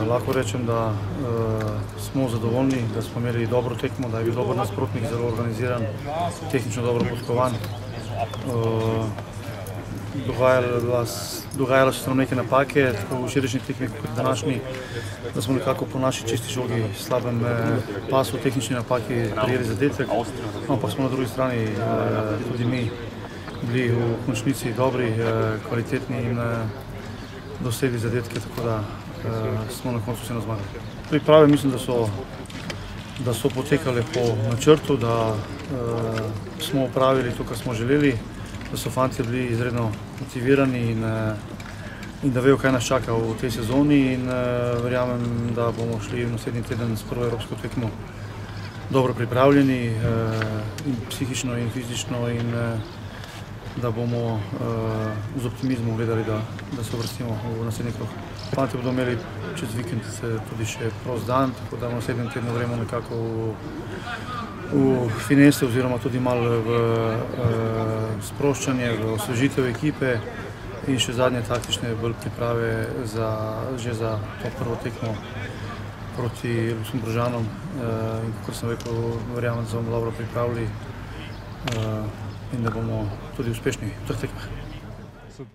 Lahko rečem, da smo zadovoljni, da smo imeli dobro tekmo, da je bil dober nasprotnik, zelo organiziran, tehnično dobro podkovan. Dogajalo so nam neke napake, tako v včerajšnji tekmi kot današnji, da smo nekako po naši čisti žogi, slabem pasu, tehnični napaki prijeli zadetek, ampak smo na drugi strani tudi mi bili v končnici dobri, kvalitetni in dosegli zadetke, tako da smo na koncu vseeno zmagali. Priprave mislim, da so potekale po načrtu, da smo opravili to, kar smo želeli, da so fantje bili izredno motivirani in da vejo, kaj nas čaka v tej sezoni, in verjamem, da bomo šli v naslednji teden s prvo evropsko tekmo dobro pripravljeni, in psihično in fizično, in da bomo z optimizmom gledali, da se uvrstimo v naslednji krog. Fantje bodo imeli čez vikend tudi še prost dan, tako da v naslednjem tednu gremo nekako v finese oziroma tudi malo v sproščanje, v osvežitev ekipe in še zadnje taktične bolj priprave že za to prvo tekmo proti Luksemburžanom. In kot sem rekel, verjamem, da se bomo dobro pripravili in da bomo tudi uspešni v teh tekmah.